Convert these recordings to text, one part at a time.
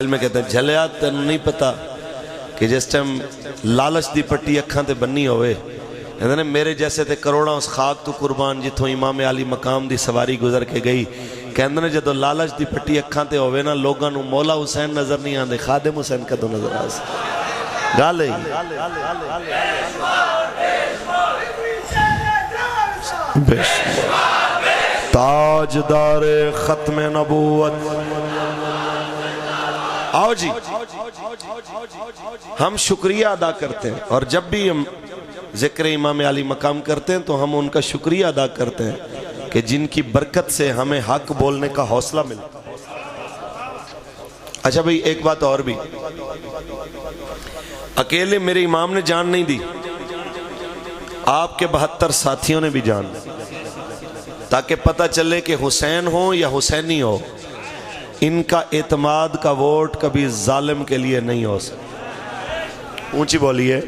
میں کہتے ہیں جھلیا تین نہیں پتا کہ جس ٹائم لالچ دی پٹی اکھاں تے بننی ہوئے میرے جیسے تے کروڑاں اس خاک تو قربان جتوں امام علی مقام دی سواری گزر کے گئی کہندے نے جدو لالچ دی پٹی اکھاں تے ہوئے نا لوگاں نو مولا حسین نظر نہیں آندے خادم حسین کدو نظر آس گالے تاجدار ختم نبوت آؤ جی ہم شکریہ ادا کرتے ہیں اور جب بھی ہم ذکر امام علی مقام کرتے ہیں تو ہم ان کا شکریہ ادا کرتے ہیں کہ جن کی برکت سے ہمیں حق بولنے کا حوصلہ ملا۔ اچھا بھئی ایک بات اور بھی، اکیلے میرے امام نے جان نہیں دی، آپ کے 72 ساتھیوں نے بھی جان دی تاکہ پتہ چلے کہ حسین ہو یا حسینی ہو ان کا اعتماد کا ووٹ کبھی ظالم کے لیے نہیں ہو سکتا۔ اونچی بولیے،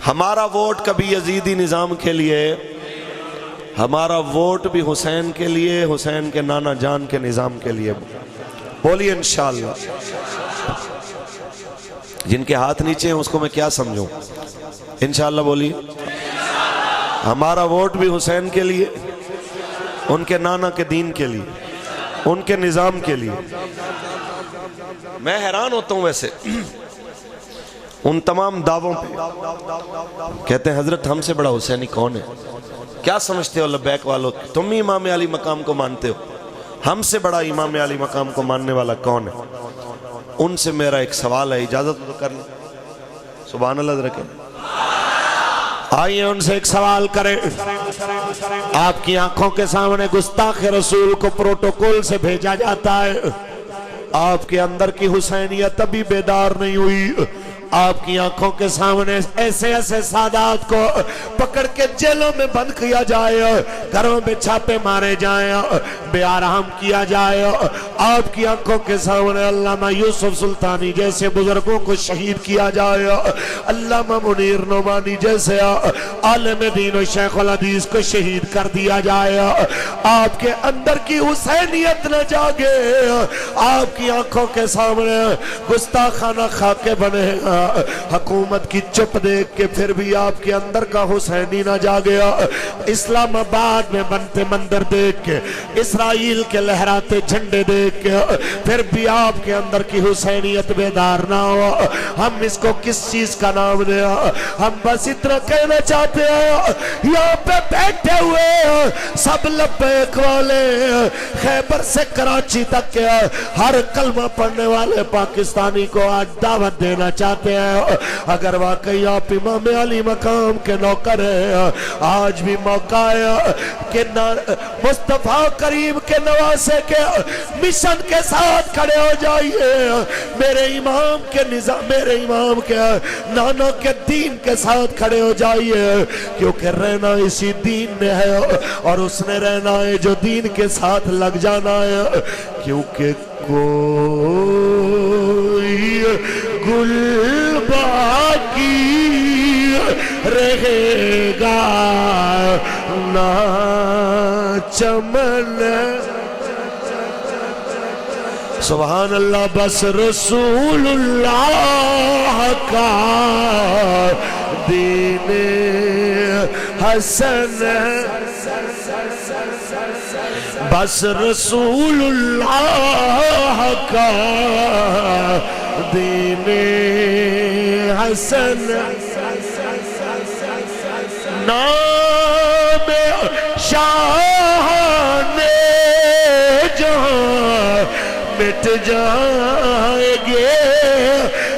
ہمارا ووٹ کبھی یزیدی نظام کے لیے، ہمارا ووٹ بھی حسین کے لیے، حسین کے نانا جان کے نظام کے لیے۔ بولیے انشاءاللہ۔ جن کے ہاتھ نیچے ہیں اس کو میں کیا سمجھوں؟ انشاءاللہ بولیے۔ ہمارا ووٹ بھی حسین کے لیے، ان کے نانا کے دین کے لیے، ان کے نظام کے لیے۔ میں حیران ہوتا ہوں ویسے ان تمام دعووں پہ، کہتے ہیں حضرت ہم سے بڑا حسینی کون ہے؟ کیا سمجھتے ہو لبیک والوں؟ تم ہی امام علی مقام کو مانتے ہو، ہم سے بڑا امام علی مقام کو ماننے والا کون ہے؟ ان سے میرا ایک سوال ہے، اجازت تو کر لیں؟ سبحان اللہ رکھیں۔ آئیے ان سے ایک سوال کریں۔ آپ کی آنکھوں کے سامنے گستاخ رسول کو پروٹوکول سے بھیجا جاتا ہے، آپ کے اندر کی حسینیت ابھی بیدار نہیں ہوئی، آپ کی آنکھوں کے سامنے ایسے ایسے سادات کو پکڑ کے جیلوں میں بند کیا جائے، گھروں میں چھاپے مارے جائیں، بے آرام کیا جائے، آپ کی آنکھوں کے سامنے علامہ یوسف سلطانی جیسے بزرگوں کو شہید کیا جائے، علامہ منیر نعمانی جیسے عالم دین و شیخ الحدیث کو شہید کر دیا جائے، آپ کے اندر کی حسینیت نہ جاگے، آپ کی آنکھوں کے سامنے گستاخانہ خاکے بنے گا، حکومت کی چپ دیکھ کے پھر بھی آپ کے اندر کا حسینی نہ جاگیا، اسلام آباد میں بنتے مندر دیکھ کے، اسرائیل کے لہراتے جھنڈے دیکھ کے پھر بھی آپ کے اندر کی حسینیت بیدار نہ ہو، ہم اس کو کس چیز کا نام دیا؟ ہم بس اتنا کہنا چاہتے ہیں، یہاں پہ بیٹھے ہوئے سب لبیک والے خیبر سے کراچی تک کے ہر کلمہ پڑھنے والے پاکستانی کو آج دعوت دینا چاہتے ہیں، اگر واقعی آپ امام علی مقام کے نوکر ہیں، آج بھی موقع ہے کہ مصطفیٰ کریم کے نواسے کے مشن کے ساتھ کھڑے ہو جائیے، میرے امام کے نظام، میرے امام کے نانا کے دین کے ساتھ کھڑے ہو جائیے، کیونکہ رہنا اسی دین میں ہے اور اس نے رہنا ہے جو دین کے ساتھ لگ جانا ہے، کیونکہ کوئی گل باقی رہے گا نہ چمن۔ سبحان اللہ۔ بس رسول اللہ کا دین حسن، بس رسول اللہ کا دین حسن، نام شاہان جہاں مٹ جائیں گے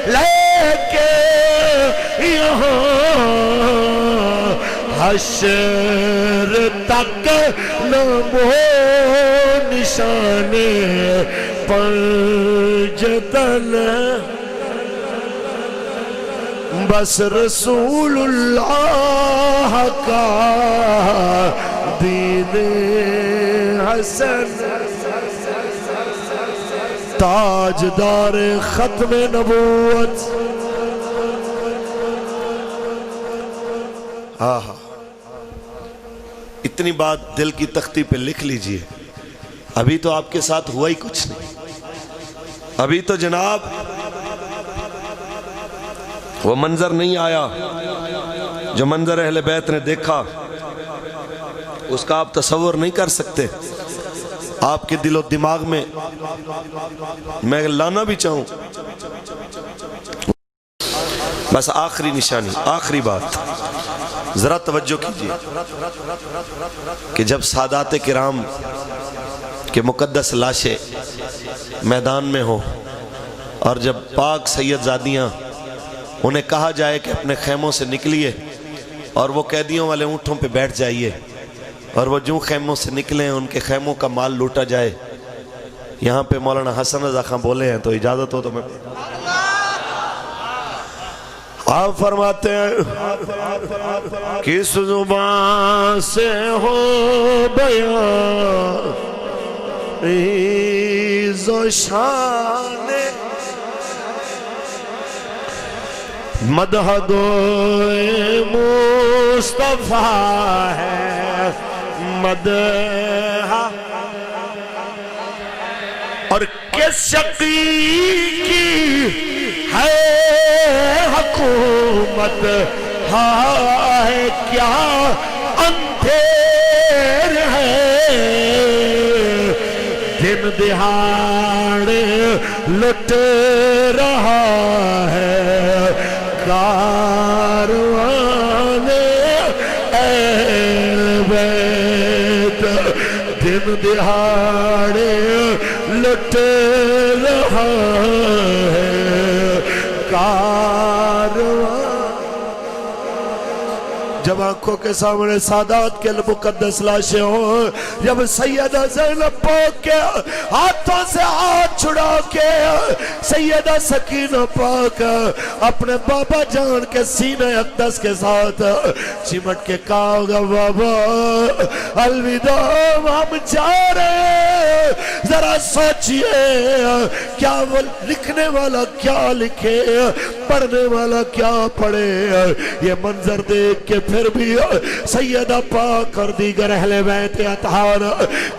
لیکن یہاں حشر تک نام و نشان پنجتن، بس رسول اللہ کا دین حسن، تاجدار ختم نبوت۔ آہا، اتنی بات دل کی تختی پہ لکھ لیجئے، ابھی تو آپ کے ساتھ ہوا ہی کچھ نہیں، ابھی تو جناب وہ منظر نہیں آیا جو منظر اہل بیت نے دیکھا، اس کا آپ تصور نہیں کر سکتے۔ آپ کے دل و دماغ میں میں لانا بھی چاہوں، بس آخری نشانی، آخری بات ذرا توجہ کیجیے کہ جب سادات کرام کے مقدس لاشیں میدان میں ہوں اور جب پاک سید زادیاں انہیں کہا جائے کہ اپنے خیموں سے نکلیے اور وہ قیدیوں والے اونٹوں پہ بیٹھ جائیے، اور وہ جو خیموں سے نکلیں ان کے خیموں کا مال لوٹا جائے، یہاں پہ مولانا حسن رضا خان بولے ہیں تو اجازت ہو تو میں آپ فرماتے ہیں کس زبان سے ہو بیان عز و شان مدح گوئے مصطفیٰ ہے مدح، اور کس شقی کی ہے حکومت، ہے کیا اندھیر ہے، دن دہاڑ لٹ رہا ہے کاروان اہل بیت، دن دہاڑ لٹ رہا ہے کاروان۔ جب آنکھوں کے سامنے سادات کے مقدس لاشیں ہوں، جب سیدہ زینب پاک کے ہاتھوں سے ہاتھ چھڑا کے سیدہ سکینہ پاک اپنے بابا جان کے سینہ اقدس کے ساتھ چمٹ کے کہا ہوگا بابا الوداع ہم جا رہے ہیں، ذرا سوچئے کیا وہ لکھنے والا کیا لکھے، پڑھنے والا کیا پڑھے۔ یہ منظر دیکھ کے پھر بھی سیدہ پاک اور دیگر اہل بیت اطہار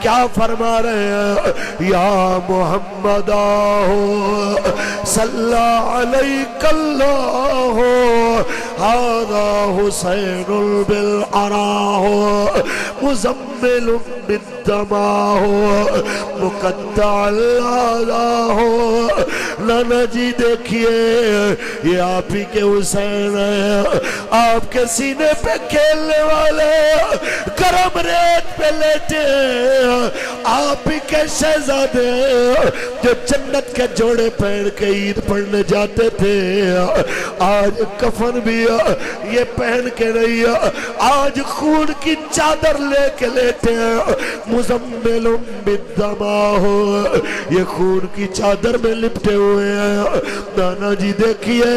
کیا فرما رہے ہیں، یا محمد آہو صلی علیک اللہ ہذا حسین بالعراہ مزمل بالدماہ مقطع اللہ۔ نانا جی دیکھئے یہ آپ ہی کے حسین ہیں، آپ کے سینے پہ کھیلنے والے گرم ریت پہ لیٹے ہیں، آپ ہی کے شہزادے جو جنت کے جوڑے پہن کے عید پڑھنے جاتے تھے، آج کفن بھی یہ پہن کے نہیں، آج خون کی چادر لے کے لیٹے ہیں، مزمل بالدماہ، یہ خون کی چادر میں لپٹے ہوئے ہیں۔ نانا جی دیکھئے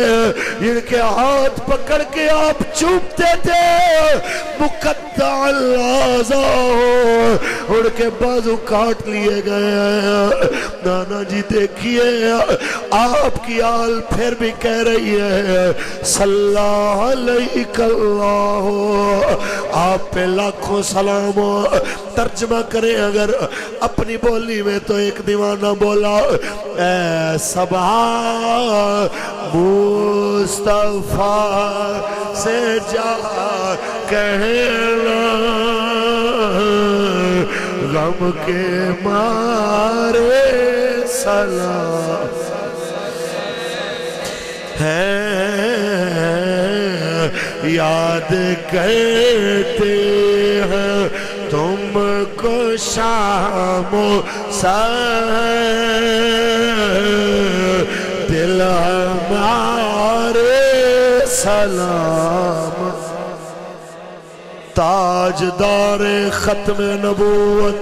ان کے ہاتھ پکڑ کے آپ چومتے تھے، مقطع العضا، ان کے بازو کاٹ لیے گئے ہیں۔ نانا جی دیکھئے آپ کی آل پھر بھی کہہ رہی ہے صلی علیک اللہ، آپ پہ لاکھوں سلام ہو۔ ترجمہ کریں اگر اپنی بولی میں تو ایک دیوانہ بولا اے صبا مصطفیٰ سے جا کہنا غم کے مارے سلام ہے، یاد کرتے ہیں تم کو شام و سحر، دل ہمارے سلام۔ تاجدار ختم نبوت،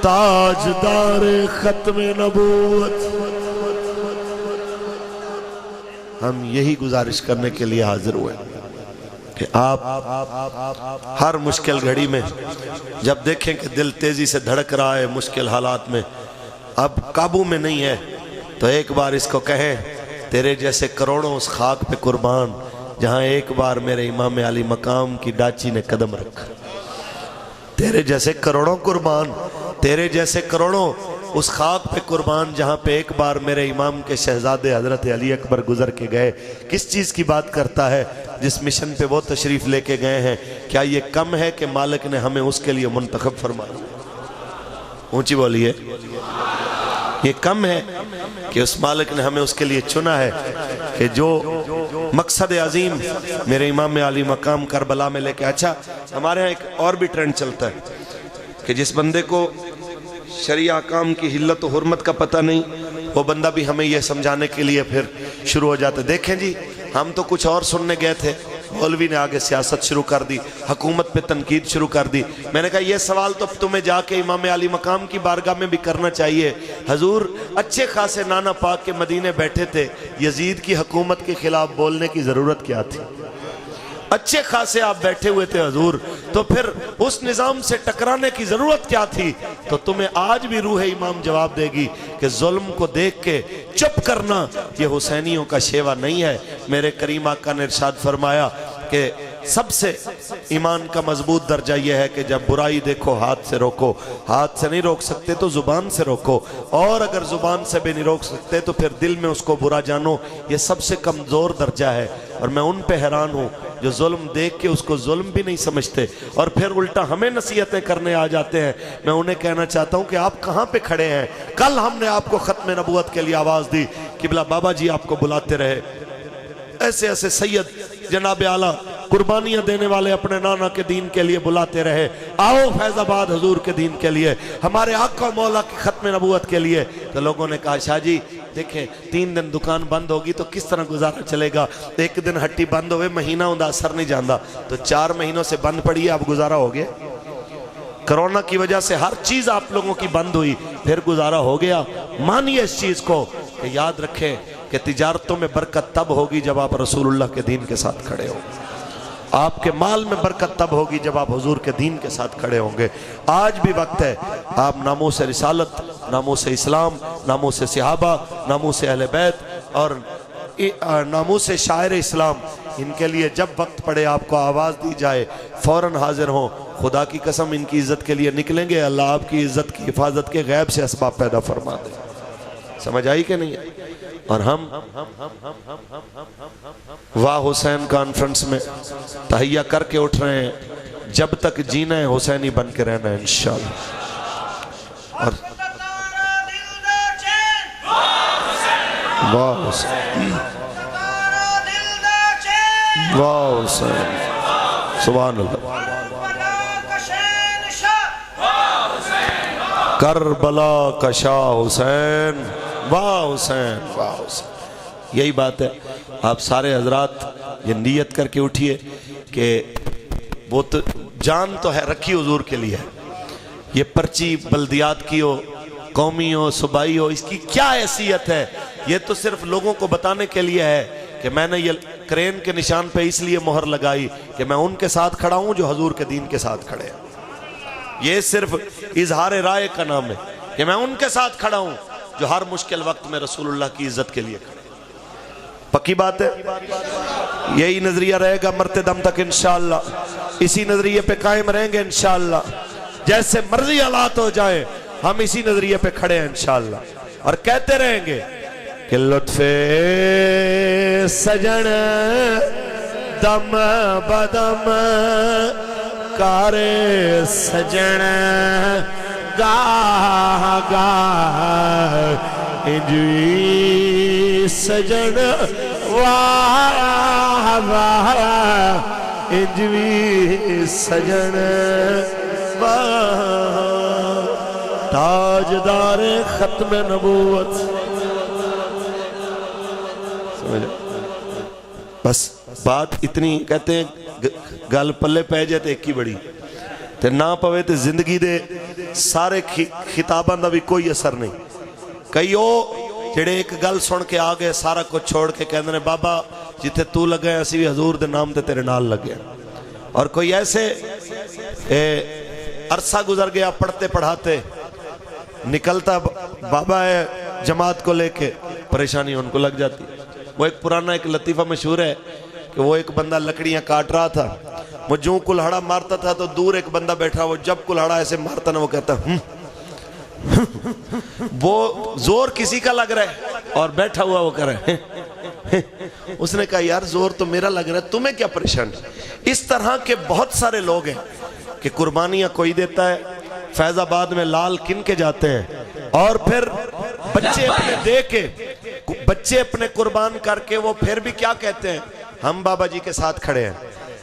تاجدار ختم نبوت، ہم یہی گزارش کرنے کے لیے حاضر ہوئے کہ آپ ہر مشکل گھڑی میں جب دیکھیں کہ دل تیزی سے دھڑک رہا ہے، مشکل حالات میں اب قابو میں نہیں ہے، تو ایک بار اس کو کہیں تیرے جیسے کروڑوں اس خاک پہ قربان جہاں ایک بار میرے امام علی مقام کی ڈاچی نے قدم رکھا، تیرے جیسے کروڑوں قربان، تیرے جیسے کروڑوں اس خاک پہ قربان جہاں پہ ایک بار میرے امام کے شہزادے حضرت علی اکبر گزر کے گئے. کس چیز کی بات کرتا ہے؟ جس مشن پہ وہ تشریف لے کے گئے ہیں. کیا یہ کم ہے کہ مالک نے ہمیں اس کے لیے منتخب فرمایا؟ اونچی بولیے. یہ کم ہے کہ اس مالک نے ہمیں اس کے لیے چنا ہے کہ جو مقصد عظیم میرے امام علی مقام کربلا میں لے کے. اچھا ہمارے ہاں ایک اور بھی ٹرینڈ چلتا ہے کہ جس بندے کو شریعہ احکام کی حلت و حرمت کا پتہ نہیں وہ بندہ بھی ہمیں یہ سمجھانے کے لیے پھر شروع ہو جاتا ہے. دیکھیں جی ہم تو کچھ اور سننے گئے تھے, مولوی نے آگے سیاست شروع کر دی, حکومت پہ تنقید شروع کر دی. میں نے کہا یہ سوال تو تمہیں جا کے امام علی مقام کی بارگاہ میں بھی کرنا چاہیے. حضور اچھے خاصے نانا پاک کے مدینے بیٹھے تھے, یزید کی حکومت کے خلاف بولنے کی ضرورت کیا تھی؟ اچھے خاصے آپ بیٹھے ہوئے تھے حضور, تو پھر اس نظام سے ٹکرانے کی ضرورت کیا تھی؟ تو تمہیں آج بھی روح امام جواب دے گی کہ ظلم کو دیکھ کے چپ کرنا یہ حسینیوں کا شیوا نہیں ہے. میرے کریم آقا نے ارشاد فرمایا کہ سب سے ایمان کا مضبوط درجہ یہ ہے کہ جب برائی دیکھو ہاتھ سے روکو, ہاتھ سے نہیں روک سکتے تو زبان سے روکو, اور اگر زبان سے بھی نہیں روک سکتے تو پھر دل میں اس کو برا جانو. یہ سب سے کمزور درجہ ہے. اور میں ان پہ حیران ہوں جو ظلم دیکھ کے اس کو ظلم بھی نہیں سمجھتے اور پھر الٹا ہمیں نصیحتیں کرنے آ جاتے ہیں. میں انہیں کہنا چاہتا ہوں کہ آپ کہاں پہ کھڑے ہیں؟ کل ہم نے آپ کو ختم نبوت کے لیے آواز دی, قبلہ بابا جی آپ کو بلاتے رہے, ایسے ایسے سید جناب اعلیٰ قربانیاں دینے والے اپنے نانا کے دین کے لیے بلاتے رہے, آؤ فیض آباد حضور کے دین کے لیے, ہمارے آقا مولا کی ختم نبوت کے لیے. تو لوگوں نے کہا شاہ جی دیکھیں 3 دن دکان بند ہوگی تو کس طرح گزارا چلے گا, ایک دن ہٹی بند ہوئے مہینہ ہوندہ اثر نہیں جاندہ, تو 4 مہینوں سے بند پڑی ہے, اب گزارا ہو گیا. کرونا کی وجہ سے ہر چیز آپ لوگوں کی بند ہوئی, پھر گزارا ہو گیا. مانیے اس چیز کو کہ یاد رکھیں کہ تجارتوں میں برکت تب ہوگی جب آپ رسول اللہ کے دین کے ساتھ کھڑے ہوں. آپ کے مال میں برکت تب ہوگی جب آپ حضور کے دین کے ساتھ کھڑے ہوں گے. آج بھی وقت ہے آپ ناموس رسالت, ناموس اسلام, ناموس صحابہ, ناموس اہل بیت اور ناموس شاعر اسلام, ان کے لیے جب وقت پڑے آپ کو آواز دی جائے فوراً حاضر ہوں. خدا کی قسم ان کی عزت کے لیے نکلیں گے, اللہ آپ کی عزت کی حفاظت کے غیب سے اسباب پیدا فرما دے. سمجھ آئی کہ نہیں؟ اور ہم واہ حسین کانفرنس میں تحیہ کر کے اٹھ رہے ہیں, جب تک جینا ہے حسینی بن کے رہنا ہے انشاءاللہ. اور واہ حسین, واہ حسین, سبحان اللہ. کربلا کا شاہ حسین, واہ حسین, واہ حسین. یہی بات ہے. آپ سارے حضرات یہ نیت کر کے اٹھئے کہ وہ تو جان تو ہے رکھی حضور کے لیے, یہ پرچی بلدیات کی ہو, قومی ہو, صوبائی ہو, اس کی کیا حیثیت ہے؟ یہ تو صرف لوگوں کو بتانے کے لیے ہے کہ میں نے یہ کرین کے نشان پہ اس لیے مہر لگائی کہ میں ان کے ساتھ کھڑا ہوں جو حضور کے دین کے ساتھ کھڑے ہیں. یہ صرف اظہار رائے کا نام ہے کہ میں ان کے ساتھ کھڑا ہوں جو ہر مشکل وقت میں رسول اللہ کی عزت کے لیے کھڑے. پکی بات ہے. یہی نظریہ رہے گا مرتے دم تک انشاءاللہ, اسی نظریے پہ قائم رہیں گے انشاءاللہ. جیسے مرضی حالات ہو جائیں ہم اسی نظریے پہ کھڑے ہیں انشاءاللہ, اور کہتے رہیں گے کہ لطف سجن دم بدم کار سجن گاہ گاہ انجوی سجن واہ واہ انجوی سجن واہ تاجدار ختم نبوت. بس بات اتنی, کہتے ہیں گل پلے پہ جائے تے ایک ہی بڑی, تے نہ پوے تے زندگی دے سارے خطاباں دا بھی کوئی اثر نہیں. کئی او جڑے ایک گل سن کے آ گئے سارا کچھ چھوڑ کے کہندے نے بابا جتھے تو لگا ہے اسی بھی حضور دے نام تے تیرے نال لگے. اور کوئی ایسے عرصہ گزر گیا پڑھتے پڑھاتے, نکلتا بابا ہے جماعت کو لے کے, پریشانی ان کو لگ جاتی. وہ ایک پرانا ایک لطیفہ مشہور ہے کہ وہ ایک بندہ لکڑیاں کاٹ رہا تھا, وہ جو کلہڑا مارتا تھا تو دور ایک بندہ بیٹھا, وہ جب کلہڑا ایسے مارتا نا وہ کہتا وہ زور کسی کا لگ رہا ہے اور بیٹھا ہوا وہ کر رہا ہے. اس نے کہا یار زور تو میرا لگ رہا ہے، تمہیں کیا پریشان. اس طرح کے بہت سارے لوگ ہیں کہ قربانیاں کوئی دیتا ہے، فیض آباد میں لال کن کے جاتے ہیں اور پھر بچے اپنے دے کے، بچے اپنے قربان کر کے وہ پھر بھی کیا کہتے ہیں، ہم بابا جی کے ساتھ کھڑے ہیں.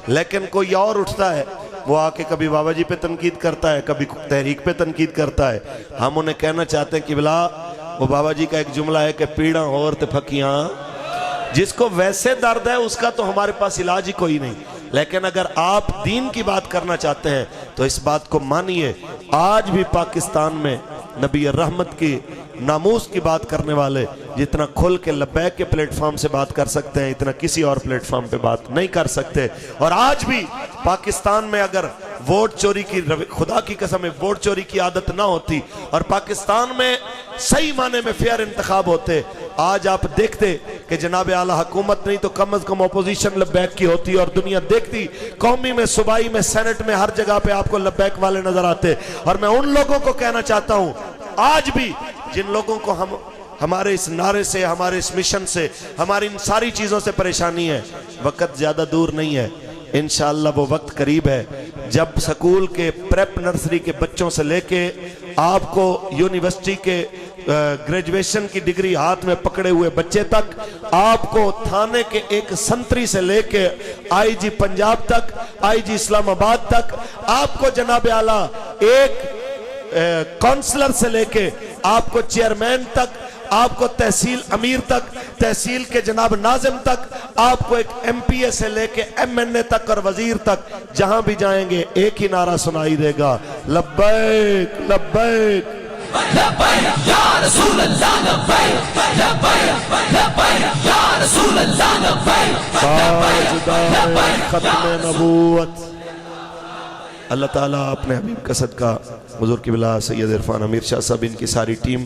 لیکن کوئی اور اٹھتا ہے، وہ آ کے کبھی بابا جی پہ تنقید کرتا ہے، کبھی تحریک پہ تنقید کرتا ہے. ہم انہیں کہنا چاہتے ہیں کہ بلا وہ بابا جی کا ایک جملہ ہے کہ پیڑاں اور تے پھکیاں، جس کو ویسے درد ہے اس کا تو ہمارے پاس علاج ہی کوئی نہیں. لیکن اگر آپ دین کی بات کرنا چاہتے ہیں تو اس بات کو مانیے. آج بھی پاکستان میں نبی رحمت کی ناموس کی بات کرنے والے جتنا کھل کے لبیک کے پلیٹ فارم سے بات کر سکتے ہیں اتنا کسی اور پلیٹ فارم پہ بات نہیں کر سکتے. اور آج بھی پاکستان میں اگر ووٹ چوری کی، خدا کی قسم ہے ووٹ چوری کی عادت نہ ہوتی اور پاکستان میں صحیح معنی میں فیئر انتخاب ہوتے، آج آپ دیکھتے کہ جناب اعلیٰ حکومت نہیں تو کم از کم اپوزیشن لبیک کی ہوتی اور دنیا دیکھتی. قومی میں، صوبائی میں، سینٹ میں، ہر جگہ پہ آپ کو لبیک والے نظر آتے. اور میں ان لوگوں کو کہنا چاہتا ہوں آج بھی جن لوگوں کو ہمارے اس نعرے سے، ہمارے اس مشن سے، ہماری ان ساری چیزوں سے پریشانی ہے، وقت زیادہ دور نہیں ہے. انشاءاللہ وہ وقت قریب ہے جب سکول کے پریپ نرسری کے بچوں سے لے کے آپ کو یونیورسٹی کے گریجویشن کی ڈگری ہاتھ میں پکڑے ہوئے بچے تک، آپ کو تھانے کے ایک سنتری سے لے کے آئی جی پنجاب تک، آئی جی اسلام آباد تک، آپ کو جناب اعلیٰ ایک کونسلر سے لے کے آپ کو چیئرمین تک، آپ کو تحصیل امیر تک، تحصیل کے جناب ناظم تک، آپ کو ایک ایم پی اے سے لے کے ایم این اے تک اور وزیر تک، جہاں بھی جائیں گے ایک ہی نعرہ سنائی دے گا، لبیک لبیک لبیک یا رسول اللہ، لبیک لبیک لبیک یا رسول اللہ، لبیک تاجدار ختم نبوت. اللہ تعالیٰ اپنے حبیب کا صدقہ حضور قبلہ سید عرفان امیر شاہ صاحب، ان کی ساری ٹیم،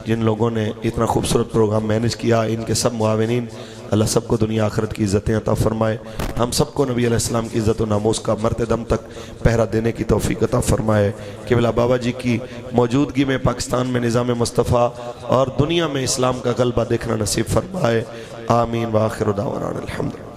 جن لوگوں نے اتنا خوبصورت پروگرام مینیج کیا، ان کے سب معاونین، اللہ سب کو دنیا آخرت کی عزتیں عطا فرمائے. ہم سب کو نبی علیہ السلام کی عزت و ناموس کا مرتے دم تک پہرا دینے کی توفیق عطا فرمائے. قبلہ بابا جی کی موجودگی میں پاکستان میں نظام مصطفیٰ اور دنیا میں اسلام کا غلبہ دیکھنا نصیب فرمائے. آمین. وآخر دعوانا الحمد.